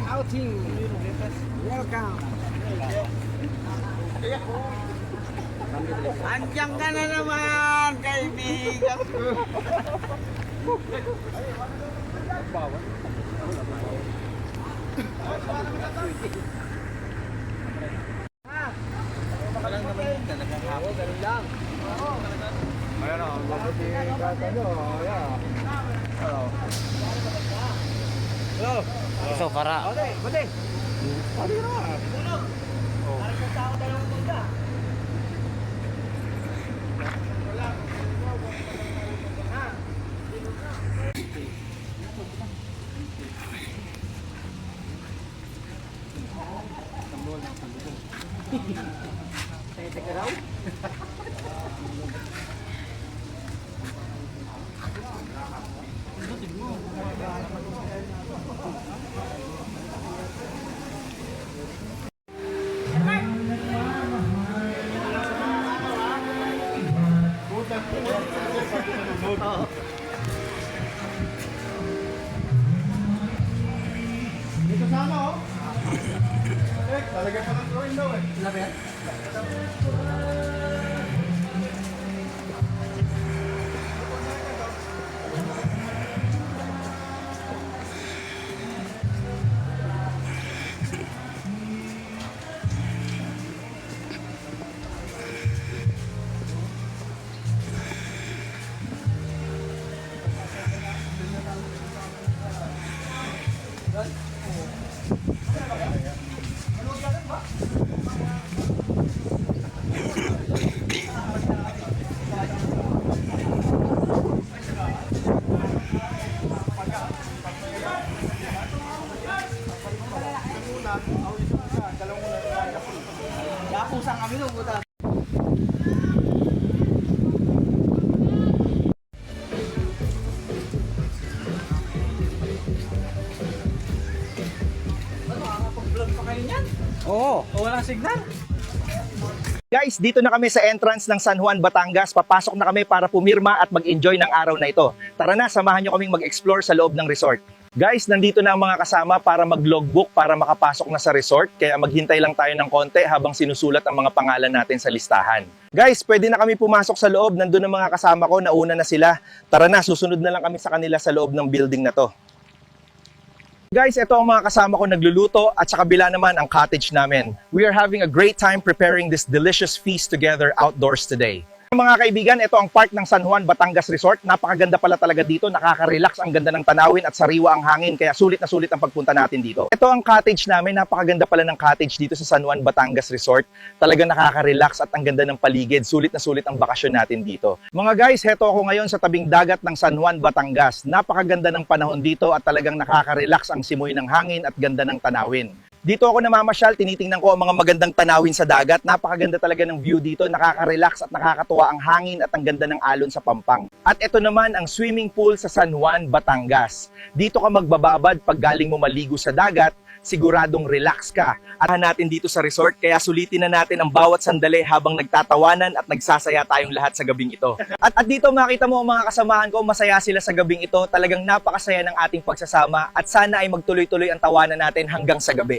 outing. Welcome. Andiyan ka na naman, kaibigan ko. Walang naman yun talagang hapon. Ganun lang. Mayroon ako. Mabuti yung kata nyo. Hello. Hello. So, para. Bate. Bate na. Tulog. Parang sa tao dalawang punta. Teka raw. Dito sana oh. Talaga pa ng drawing daw eh. Lapit? Pusang kami nung buta. Makakapag-vlog pa kayo niyan? Oo. O walang signal? Guys, dito na kami sa entrance ng San Juan, Batangas. Papasok na kami para pumirma at mag-enjoy ng araw na ito. Tara na, samahan nyo kaming mag-explore sa loob ng resort. Guys, nandito na ang mga kasama para mag-logbook para makapasok na sa resort. Kaya maghintay lang tayo ng konti habang sinusulat ang mga pangalan natin sa listahan. Guys, pwede na kami pumasok sa loob. Nandun ang mga kasama ko, nauna na sila. Tara na, susunod na lang kami sa kanila sa loob ng building na to. Guys, ito ang mga kasama ko nagluluto at sa kabila naman ang cottage namin. We are having a great time preparing this delicious feast together outdoors today. Mga kaibigan, ito ang park ng San Juan, Batangas Resort. Napakaganda pala talaga dito, nakaka-relax, ang ganda ng tanawin at sariwa ang hangin, kaya sulit na sulit ang pagpunta natin dito. Ito ang cottage namin, napakaganda pala ng cottage dito sa San Juan, Batangas Resort. Talagang nakaka-relax at ang ganda ng paligid, sulit na sulit ang bakasyon natin dito. Mga guys, heto ako ngayon sa tabing dagat ng San Juan, Batangas. Napakaganda ng panahon dito at talagang nakaka-relax ang simoy ng hangin at ganda ng tanawin. Dito ako namamasyal, tinitingnan ko ang mga magandang tanawin sa dagat. Napakaganda talaga ng view dito, nakaka-relax at nakakatuwa ang hangin at ang ganda ng alon sa Pampang. At ito naman ang swimming pool sa San Juan, Batangas. Dito ka magbababad pag galing mo maligo sa dagat, siguradong relax ka. At natin dito sa resort, kaya sulitin na natin ang bawat sandali habang nagtatawanan at nagsasaya tayong lahat sa gabing ito. At dito makita mo ang mga kasamahan ko, masaya sila sa gabing ito. Talagang napakasaya ng ating pagsasama at sana ay magtuloy-tuloy ang tawanan natin hanggang sa gabi.